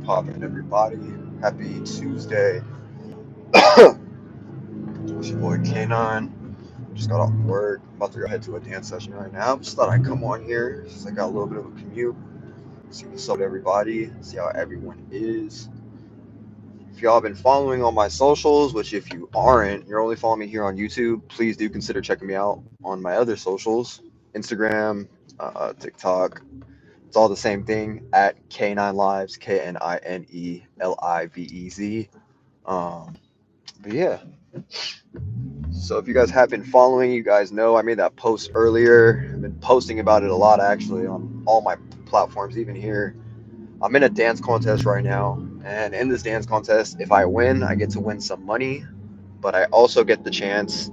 poppin', everybody? Happy Tuesday. It's your boy K9. Just got off work. I'm about to go head to a dance session right now. Just thought I'd come on here since I got a little bit of a commute. See what's up with everybody. See how everyone is. If y'all been following on my socials, which if you aren't, you're only following me here on YouTube, please do consider checking me out on my other socials. Instagram, TikTok. It's all the same thing at K9 Lives, KNINELIVEZ. Um, but yeah, so if you guys have been following, you guys know I made that post earlier. I've been posting about it a lot actually on all my platforms, even here. I'm in a dance contest right now, and in this dance contest, if I win, I get to win some money, but I also get the chance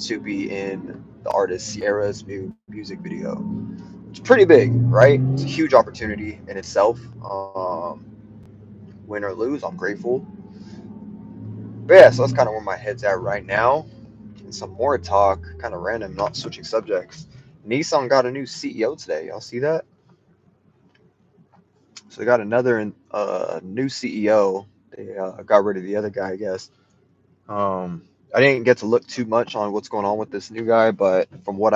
to be in the artist Sierra's new music video. It's pretty big, right? It's a huge opportunity in itself. Win or lose, I'm grateful. But yeah, so that's kind of where my head's at right now. And some more talk, kind of random, not switching subjects. Nissan got a new CEO today. Y'all see that? So they got another new CEO. They got rid of the other guy, I guess. I didn't get to look too much on what's going on with this new guy, but from what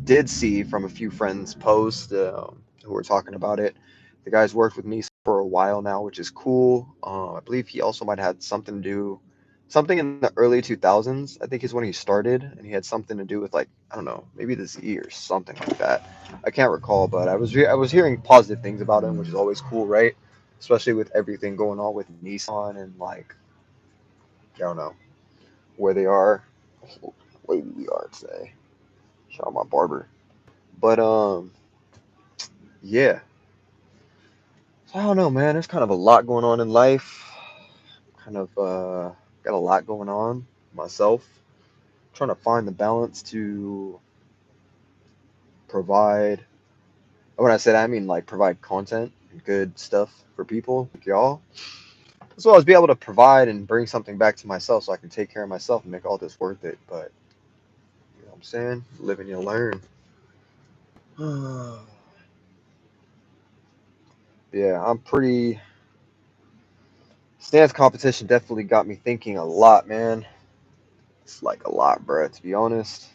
did see from a few friends' posts who were talking about it, the guy's worked with Nissan for a while now, which is cool. I believe he also might have had something to do, something in the early 2000s. I think is when he started, and he had something to do with like I don't know, maybe the Z or something like that. I can't recall, but I was hearing positive things about him, which is always cool, right? Especially with everything going on with Nissan and like I don't know where they are, where we are today. Shout out my barber. But yeah. So I don't know, man. There's kind of a lot going on in life. Kind of got a lot going on myself. Trying to find the balance to provide. When I say that, I mean like provide content and good stuff for people like y'all, as well as be able to provide and bring something back to myself so I can take care of myself and make all this worth it. But you know what I'm saying? Live and you learn. Yeah, I'm pretty. Stance competition definitely got me thinking a lot, man. It's like a lot, bro, to be honest.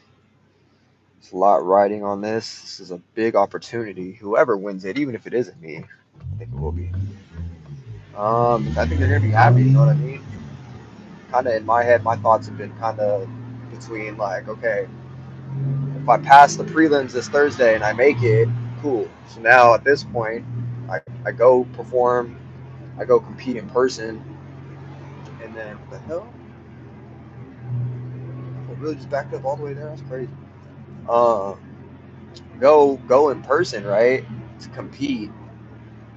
It's a lot riding on this. This is a big opportunity. Whoever wins it, even if it isn't me, I think it will be. I think they're gonna be happy. You know what I mean? Kind of in my head, my thoughts have been kind of between like, okay, if I pass the prelims this Thursday and I make it, cool. So now at this point, I go perform, I go compete in person, and then what the hell? I really just backed up all the way there. That's crazy. Uh, go in person, right? To compete.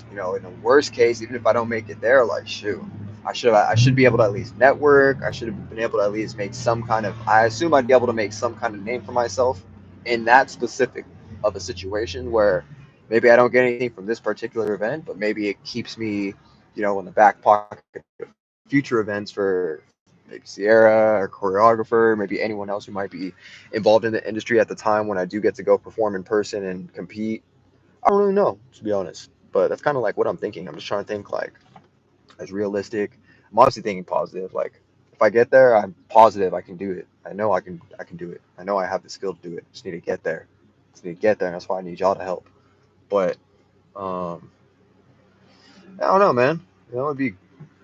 You know, in the worst case, even if I don't make it there, like shoot, I should be able to at least network. I should have been able to at least make some kind of. I assume I'd be able to make some kind of name for myself in that specific of a situation where maybe I don't get anything from this particular event, but maybe it keeps me, in the back pocket of future events for maybe Sierra or choreographer, maybe anyone else who might be involved in the industry at the time when I do get to go perform in person and compete. I don't really know, to be honest. But that's kind of like what I'm thinking. I'm just trying to think like as realistic. I'm obviously thinking positive. Like if I get there, I'm positive I can do it. I know I can do it. I know I have the skill to do it. Just need to get there. Just need to get there, and that's why I need y'all to help. But um, I don't know, man. It'd be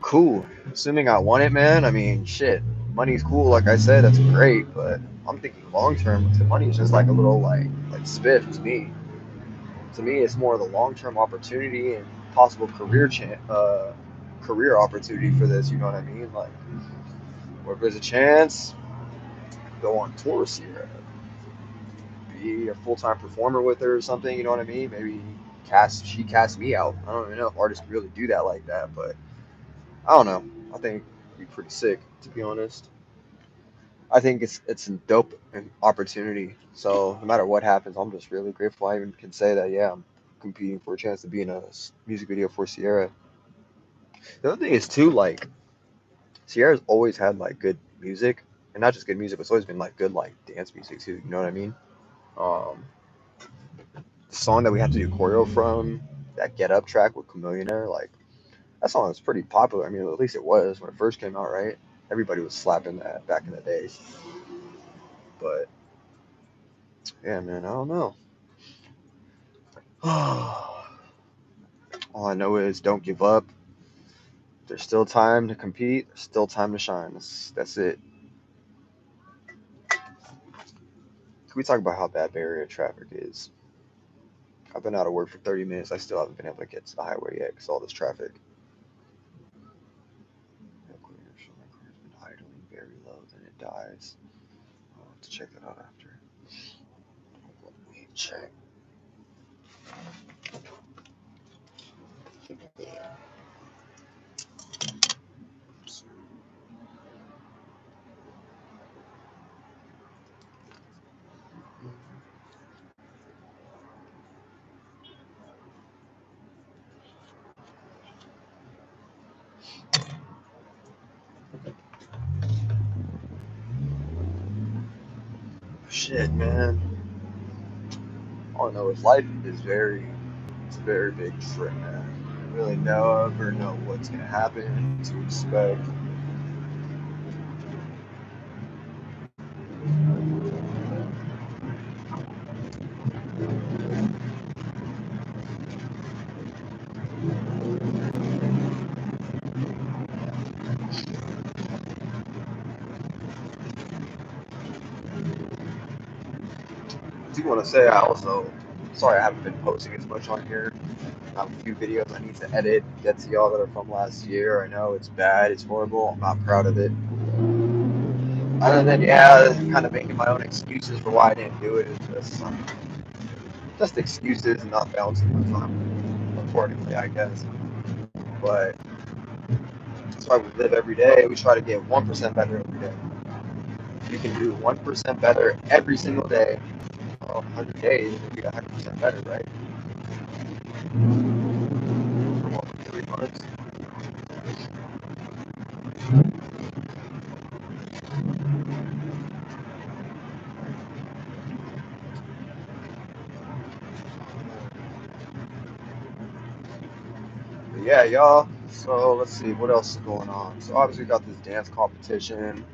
cool. Assuming I want it, man. I mean, shit. Money's cool, like I said, that's great. But I'm thinking long term. The money is just like a little like spiff to me. To me, it's more the long term opportunity and possible career opportunity for this. You know what I mean? Like, where there's a chance, go on tours here, be a full time performer with her or something. You know what I mean? Maybe she cast me out. I don't even know if artists really do that like that, but I don't know. I think it'd be pretty sick, to be honest. I think it's a dope opportunity. So no matter what happens, I'm just really grateful. I even can say that yeah, I'm competing for a chance to be in a music video for Sierra. The other thing is too, like Sierra's always had like good music, and not just good music, but it's always been like good like dance music too. You know what I mean? Um, the song that we had to do choreo from, that Get Up track with Chameleonaire, like That song is pretty popular. I mean, at least it was when it first came out, right? Everybody was slapping that back in the days. But yeah, man, I don't know. All I know is don't give up. There's still time to compete. There's still time to shine. That's it. Can we talk about how bad Bay Area traffic is? I've been out of work for 30 minutes. I still haven't been able to get to the highway yet because all this traffic. My car's been idling very low, then it dies. I'll have to check that out after. Let me check. Shit, man. All I know is life is it's a very big trip, man. You really never know what's gonna happen, to expect. I do want to say I also, sorry I haven't been posting as much on here. I have a few videos I need to edit, get to y'all that are from last year. I know it's bad, it's horrible. I'm not proud of it. Other than yeah, kind of making my own excuses for why I didn't do it is just excuses and not balancing my time accordingly, I guess. But that's why we live every day. We try to get 1% better every day. If you can do 1% better every single day, well, 100 days, it'll be 100% better, right? For what, 3 months? But yeah, y'all. So let's see what else is going on. So obviously we got this dance competition.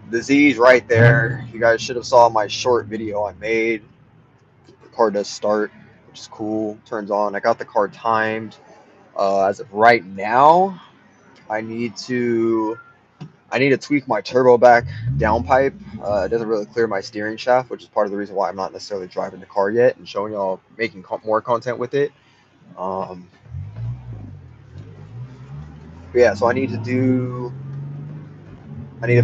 The Z's right there. You guys should have saw my short video I made. The car does start, which is cool. Turns on. I got the car timed. As of right now, I need to I need to tweak my turbo back downpipe. It doesn't really clear my steering shaft, which is part of the reason why I'm not necessarily driving the car yet and showing y'all making more content with it. Um, yeah, so I need to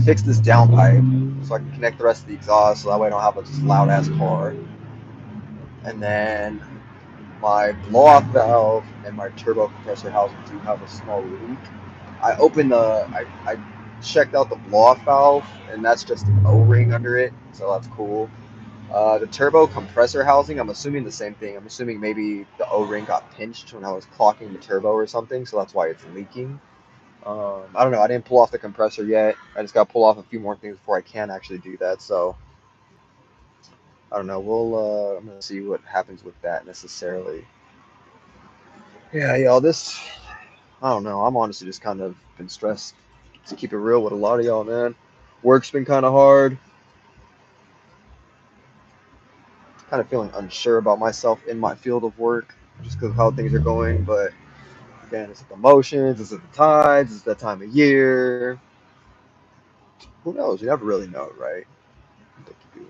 fix this downpipe so I can connect the rest of the exhaust so that way I don't have a just loud ass car. And then my blow off valve and my turbo compressor housing do have a small leak. I checked out the blow off valve and that's just an O-ring under it, so that's cool. The turbo compressor housing, I'm assuming the same thing. I'm assuming maybe the O-ring got pinched when I was clocking the turbo or something, so that's why it's leaking. I don't know. I didn't pull off the compressor yet. I just got to pull off a few more things before I can actually do that. So I don't know. I'm gonna see what happens with that necessarily. Yeah, y'all. I don't know. I'm honestly just kind of been stressed. To keep it real with a lot of y'all, man. Work's been kind of hard. Kind of feeling unsure about myself in my field of work, just because of how things are going. But again, it's the emotions, it's the tides, it's that time of year. Who knows? You never really know, right? I think you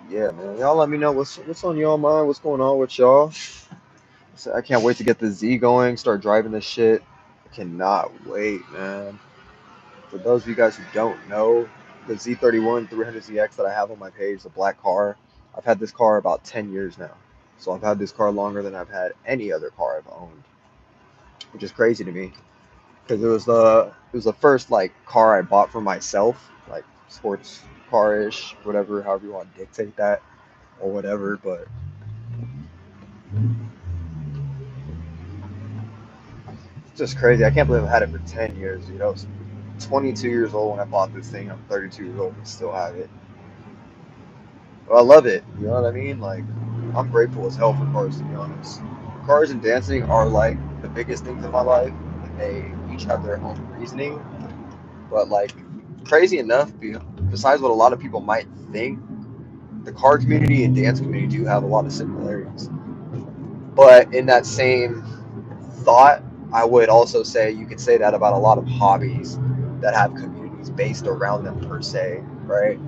do. Yeah, man. Y'all let me know what's on y'all mind. What's going on with y'all? So I can't wait to get the Z going. Start driving this shit. I cannot wait, man. For those of you guys who don't know, the Z31 300ZX that I have on my page, the black car, I've had this car about 10 years now. So I've had this car longer than I've had any other car I've owned, which is crazy to me because it was the first like car I bought for myself, like sports car-ish, whatever, however you want to dictate that or whatever. But it's just crazy. I can't believe I've had it for 10 years. I was 22 years old when I bought this thing. I'm 32 years old and still have it. But I love it. You know what I mean? Like, I'm grateful as hell for cars, to be honest. Cars and dancing are like the biggest things in my life, and they each have their own reasoning. But like, crazy enough, besides what a lot of people might think, the car community and dance community do have a lot of similarities. But in that same thought, I would also say you could say that about a lot of hobbies that have communities based around them per se, right?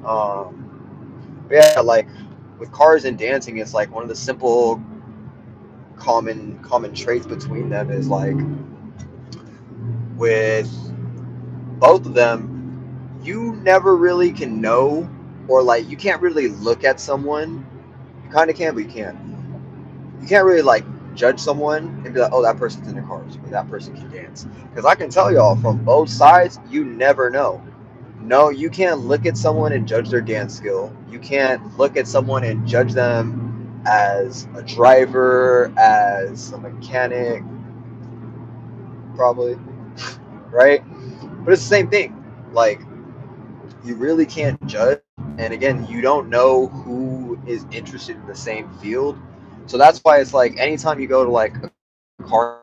But yeah, like with cars and dancing, it's like one of the simple common traits between them is like with both of them, you never really can know, or like you can't really look at someone. You kind of can, but you can't. You can't really like judge someone and be like, oh, that person's into cars or that person can dance. Because I can tell y'all from both sides, you never know. No, you can't look at someone and judge their dance skill. You can't look at someone and judge them as a driver, as a mechanic, probably, right? But it's the same thing. Like, you really can't judge. And again, you don't know who is interested in the same field. So that's why it's like anytime you go to like a car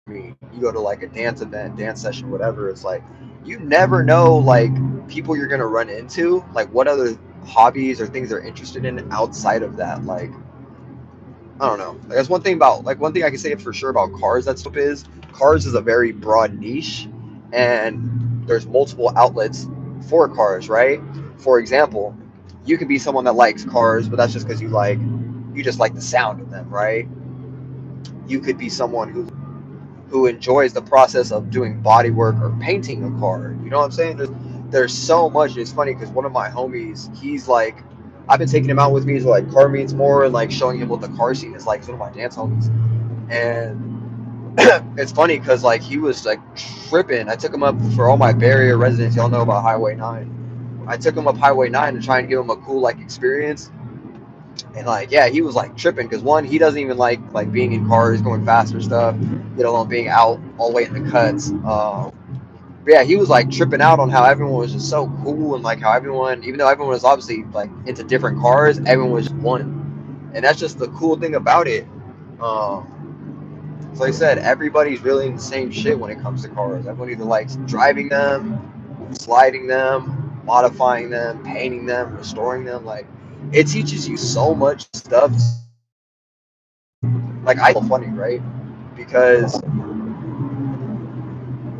meet, you go to like a dance event, dance session, whatever, it's like you never know like people you're gonna run into, like what other hobbies or things they're interested in outside of that. Like I don't know. Like, that's one thing about like one thing I can say for sure about cars that's dope is cars is a very broad niche and there's multiple outlets for cars, right? For example, you could be someone that likes cars, but that's just because you just like the sound of them, right? You could be someone who enjoys the process of doing body work or painting a car. You know what I'm saying? There's so much. It's funny because one of my homies, he's like, I've been taking him out with me to like car meets more and like showing him what the car scene is like. He's one of my dance homies, and it's funny because like he was like tripping. I took him up for all my Bay Area residents. Y'all know about Highway 9. I took him up Highway 9 to try and give him a cool like experience. And like, yeah, he was like tripping because one, he doesn't even like being in cars, going faster stuff, let alone being out all the way in the cuts. But yeah, he was like tripping out on how everyone was just so cool and like how everyone, even though everyone was obviously like into different cars, everyone was just one, and that's just the cool thing about it. So like I said, everybody's really in the same shit when it comes to cars. Everyone either likes driving them, sliding them, modifying them, painting them, restoring them. Like it teaches you so much stuff. Like I funny, right? Because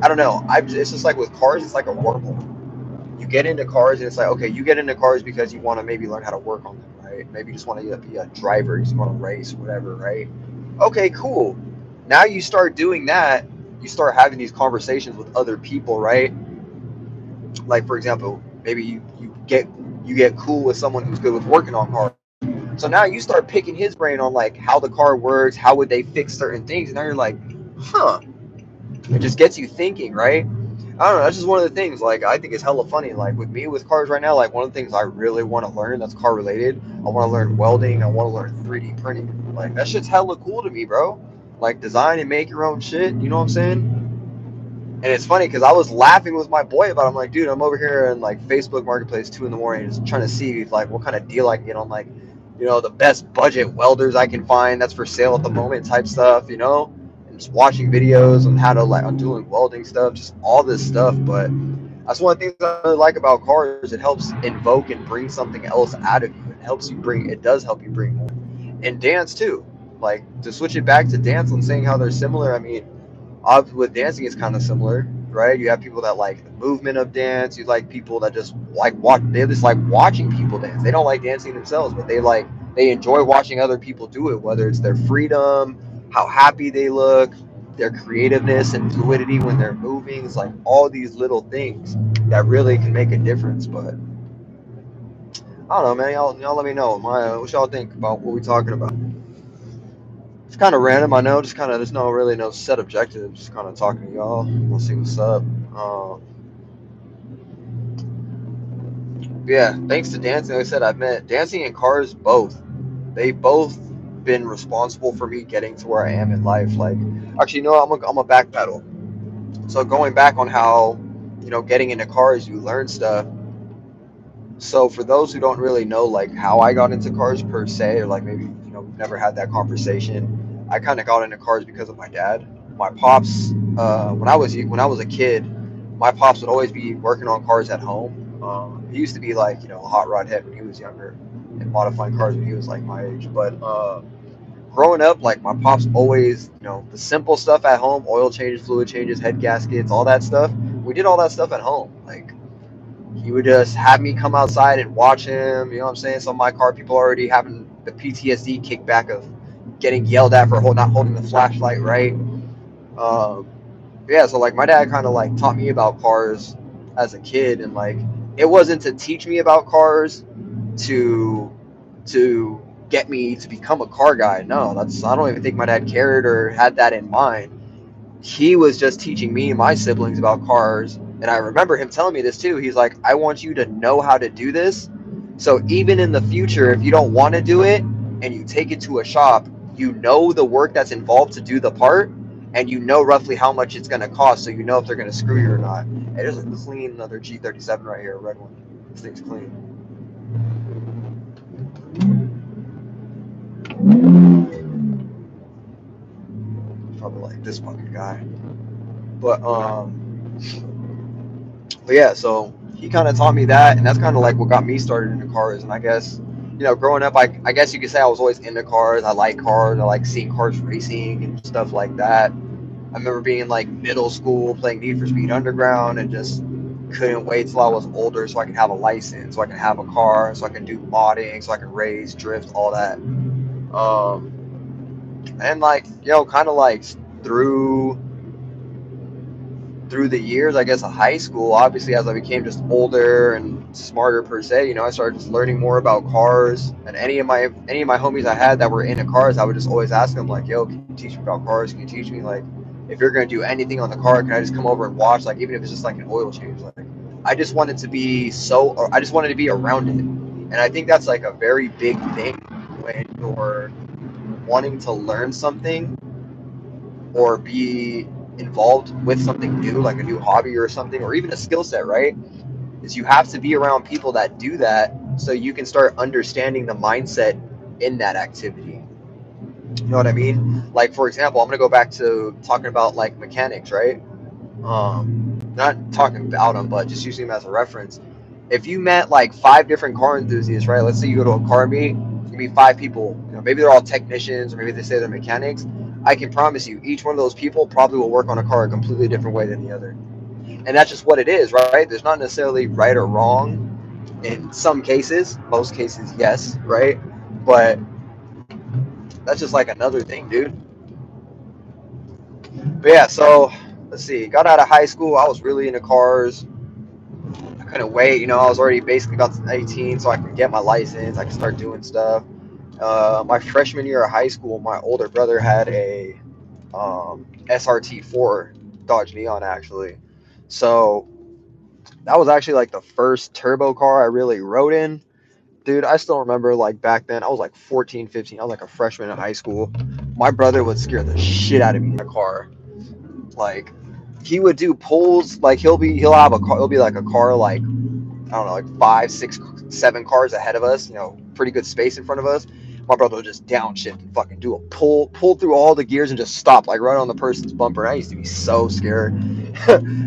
I don't know. It's just like with cars, it's like a wormhole. You get into cars and it's like, okay, you get into cars because you want to maybe learn how to work on them, right? Maybe you just want to be a driver, you just want to race, whatever, right? Okay, cool. Now you start doing that, you start having these conversations with other people, right? Like for example, maybe you get cool with someone who's good with working on cars. So now you start picking his brain on like how the car works, how would they fix certain things, and now you're like, huh, it just gets you thinking, right? I don't know. That's just one of the things. Like I think it's hella funny. Like with me with cars right now, like one of the things I really want to learn that's car related. I want to learn welding. I want to learn 3D printing. Like that shit's hella cool to me, bro. Like design and make your own shit. You know what I'm saying? And it's funny because I was laughing with my boy about it. I'm like, dude, I'm over here in like Facebook Marketplace 2 in the morning, just trying to see like what kind of deal I can get on like, the best budget welders I can find that's for sale at the moment type stuff, and just watching videos on how to like on doing welding stuff, just all this stuff. But that's one of the things I really like about cars. It helps invoke and bring something else out of you. It does help you bring more. And dance too. Like to switch it back to dance and saying how they're similar. I mean, with dancing it's kind of similar, right? You have people that like the movement of dance. You like people that just like watch. They just like watching people dance. They don't like dancing themselves, but they enjoy watching other people do it. Whether it's their freedom, how happy they look, their creativeness and fluidity when they're moving. It's like all these little things that really can make a difference. But I don't know, man. Y'all let me know. What y'all think about what we talking about? It's kind of random, I know. Just kind of, there's no set objective. Just kind of talking to y'all. We'll see what's up. Yeah, thanks to dancing, like I said, I've met dancing and cars both. They both been responsible for me getting to where I am in life. Like, actually, no, I'm a backpedal. So going back on how, getting into cars, you learn stuff. So for those who don't really know like how I got into cars per se, or like maybe we've never had that conversation, I kind of got into cars because of my dad. My pops, when I was a kid, my pops would always be working on cars at home. He used to be like a hot rod head when he was younger, and modifying cars when he was like my age. But growing up, like my pops always, the simple stuff at home, oil changes, fluid changes, head gaskets, all that stuff. We did all that stuff at home. Like he would just have me come outside and watch him. You know what I'm saying? Some of my car people already having the PTSD kickback of getting yelled at for not holding the flashlight right. Um, yeah, so like my dad kind of like taught me about cars as a kid, and like it wasn't to teach me about cars to to get me to become a car guy. No, that's I don't even think my dad cared or had that in mind. He was just teaching me and my siblings about cars. And I remember him telling me this too. He's like, I want you to know how to do this. So even in the future, if you don't want to do it and you take it to a shop, you know the work that's involved to do the part and you know roughly how much it's going to cost. So you know if they're going to screw you or not. Hey, there's a clean another G37 right here, a red one. This thing's clean. Probably like this fucking guy. But but yeah, so he kind of taught me that, and that's kind of like what got me started into cars. And I guess, growing up, I guess you could say I was always into cars. I like cars. I like seeing cars racing and stuff like that. I remember being in like middle school playing Need for Speed Underground and just couldn't wait till I was older so I could have a license, so I can have a car, so I can do modding, so I can race, drift, all that. And like, kind of like through through the years, I guess, of high school, obviously, as I became just older and smarter per se, I started just learning more about cars. And any of my homies I had that were into cars, I would just always ask them like, "Yo, can you teach me about cars? Can you teach me like if you're gonna do anything on the car, can I just come over and watch? Like even if it's just like an oil change, like I just wanted to be around it." And I think that's like a very big thing when you're wanting to learn something or be involved with something new, like a new hobby or something, or even a skill set, right? Is you have to be around people that do that so you can start understanding the mindset in that activity. You know what I mean? Like, for example, I'm going to go back to talking about like mechanics, right? Not talking about them, but just using them as a reference. If you met like five different car enthusiasts, right? Let's say you go to a car meet, you meet five people. Maybe they're all technicians, or maybe they say they're mechanics. I can promise you, each one of those people probably will work on a car a completely different way than the other, and that's just what it is, right? There's not necessarily right or wrong in some cases. Most cases, yes, right? But that's just like another thing, dude. But yeah, so let's see. Got out of high school, I was really into cars. I couldn't wait. I was already basically about 18, so I could get my license. I could start doing stuff. My freshman year of high school, my older brother had a SRT4 Dodge Neon, actually. So that was actually like the first turbo car I really rode in. Dude, I still remember like back then, I was like 14, 15. I was like a freshman in high school. My brother would scare the shit out of me in a car. Like, he would do pulls. Like, he'll have a car. It'll be like a car like I don't know, like five, six, 7 cars ahead of us, pretty good space in front of us. My brother would just downshift and fucking do a pull through all the gears and just stop, like right on the person's bumper. And I used to be so scared.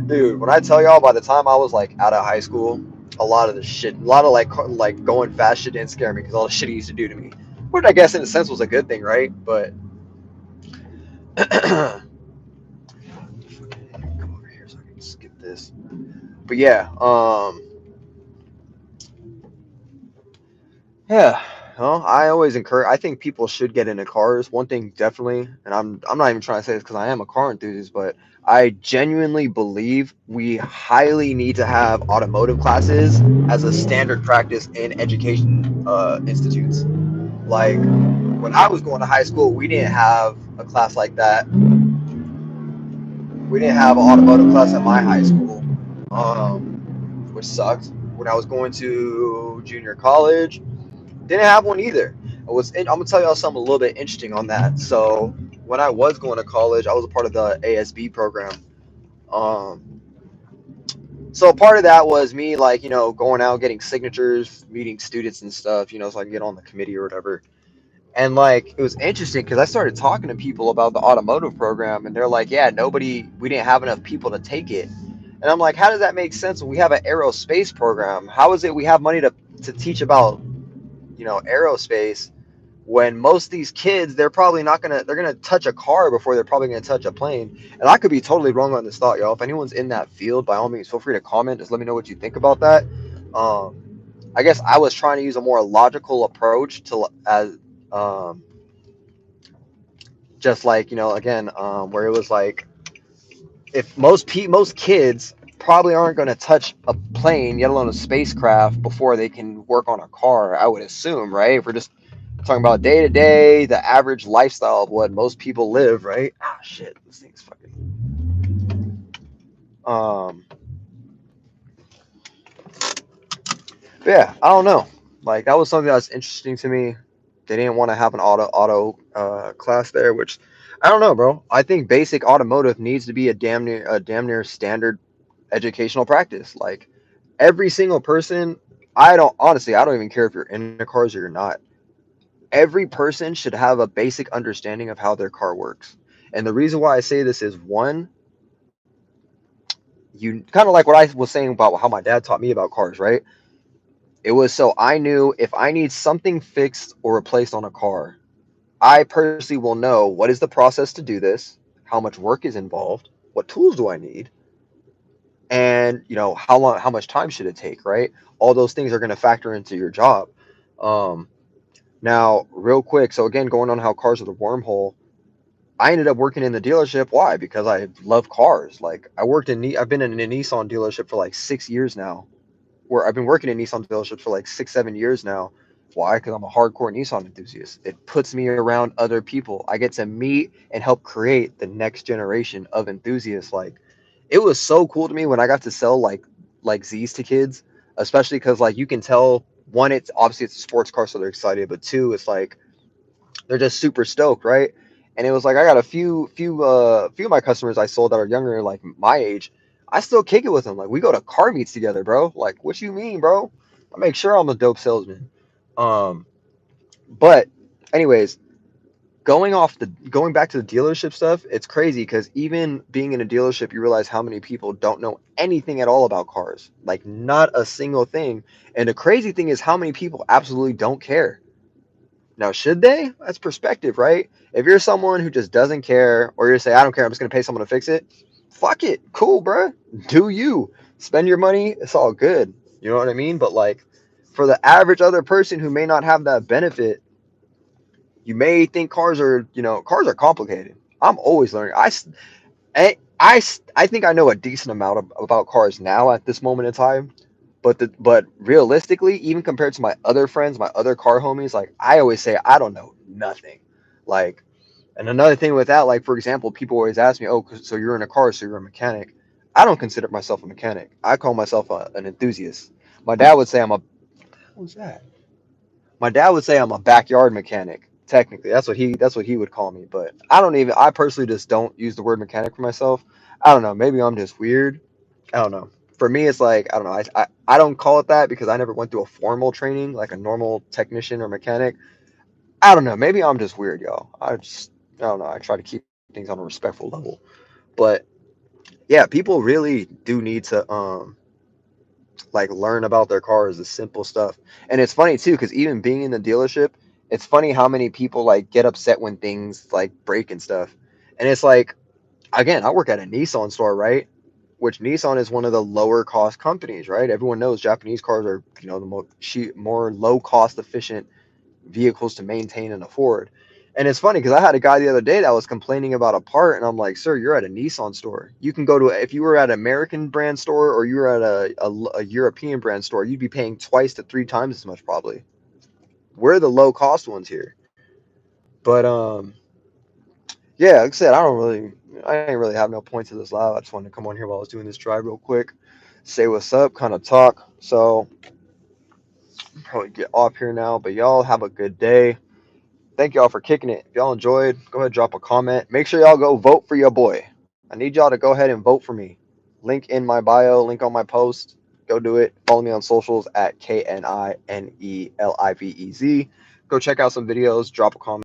Dude, when I tell y'all, by the time I was like out of high school, a lot of like going fast shit didn't scare me because all the shit he used to do to me. Which I guess in a sense was a good thing, right? But come over here so I can skip this. But yeah, yeah, well, I always encourage. I think people should get into cars. One thing definitely, and I'm not even trying to say this because I am a car enthusiast, but I genuinely believe we highly need to have automotive classes as a standard practice in education institutes. Like when I was going to high school, we didn't have a class like that. We didn't have an automotive class at my high school, which sucked. When I was going to junior college, didn't have one either. I'm gonna tell y'all something a little bit interesting on that. So when I was going to college, I was a part of the ASB program. Um, So part of that was me, like, going out getting signatures, meeting students and stuff, so I can get on the committee or whatever. And like it was interesting because I started talking to people about the automotive program, and they're like, "Yeah, we didn't have enough people to take it." And I'm like, "How does that make sense when we have an aerospace program? How is it we have money to teach about aerospace when most of these kids they're gonna touch a car before they're probably gonna touch a plane?" And I could be totally wrong on this thought, y'all. If anyone's in that field, by all means, feel free to comment. Just let me know what you think about that. I guess I was trying to use a more logical approach to as um, just like again, where it was like if most kids probably aren't going to touch a plane, yet alone a spacecraft, before they can work on a car, I would assume, right? If we're just talking about day to day, the average lifestyle of what most people live, right? Ah, shit, this thing's fucking. Um, yeah, I don't know. Like that was something that was interesting to me. They didn't want to have an auto class there, which I don't know, bro. I think basic automotive needs to be a damn near standard educational practice. Like every single person, I don't even care if you're into cars or you're not. Every person should have a basic understanding of how their car works. And the reason why I say this is one, you kind of like what I was saying about how my dad taught me about cars, right? It was so I knew if I need something fixed or replaced on a car, I personally will know what is the process to do this, how much work is involved, what tools do I need, and how much time should it take, right? All those things are going to factor into your job. Um, Now, real quick, so again, going on how cars are the wormhole, I ended up working in the dealership. Why? Because I love cars. Like I've been in a Nissan dealership for like 6 years now. Where I've been working in Nissan dealerships for like 6, 7 years now. Why? Because I'm a hardcore Nissan enthusiast. It puts me around other people. I get to meet and help create the next generation of enthusiasts. Like it was so cool to me when I got to sell like Z's to kids, especially because like you can tell, one, it's obviously it's a sports car, so they're excited, but two, it's like they're just super stoked, right? And it was like I got a few of my customers I sold that are younger, like my age. I still kick it with them. Like we go to car meets together, bro. Like what you mean, bro? I make sure I'm a dope salesman. Um, but anyways, going back to the dealership stuff, it's crazy because even being in a dealership, you realize how many people don't know anything at all about cars, like not a single thing. And the crazy thing is how many people absolutely don't care. Now, should they? That's perspective, right? If you're someone who just doesn't care, or you say, I don't care, I'm just going to pay someone to fix it, fuck it. Cool, bro. Do you. Spend your money. It's all good. You know what I mean? But, like, for the average other person who may not have that benefit, you may think cars are complicated. I'm always learning. I think I know a decent amount about cars now at this moment in time. But realistically, even compared to my other friends, my other car homies, like I always say, I don't know nothing. Like, and another thing with that, like for example, people always ask me, "Oh, so you're in a car, so you're a mechanic?" I don't consider myself a mechanic. I call myself an enthusiast. My dad would say I'm a what was that? My dad would say I'm a backyard mechanic. Technically, that's what he would call me. But I personally just don't use the word mechanic for myself. I don't know. Maybe I'm just weird. I don't know. For me, it's like I don't know. I don't call it that because I never went through a formal training like a normal technician or mechanic. I don't know. Maybe I'm just weird, y'all. I don't know. I try to keep things on a respectful level. But yeah, people really do need to like learn about their cars, the simple stuff. And it's funny too because even being in the dealership, it's funny how many people like get upset when things like break and stuff. And it's like again, I work at a Nissan store, right? Which Nissan is one of the lower cost companies, right? Everyone knows Japanese cars are, the more low cost efficient vehicles to maintain and afford. And it's funny because I had a guy the other day that was complaining about a part, and I'm like, "Sir, you're at a Nissan store. You can go to if you were at an American brand store or you were at a European brand store, you'd be paying twice to three times as much probably. We're the low cost ones here." But yeah, like I said, I didn't really have no point to this live. I just wanted to come on here while I was doing this drive real quick, say what's up, kind of talk. So I'll probably get off here now, but y'all have a good day. Thank y'all for kicking it. If y'all enjoyed, go ahead, drop a comment. Make sure y'all go vote for your boy. I need y'all to go ahead and vote for me. Link in my bio, link on my post. Go do it. Follow me on socials at KNINELIVEZ. Go check out some videos, drop a comment.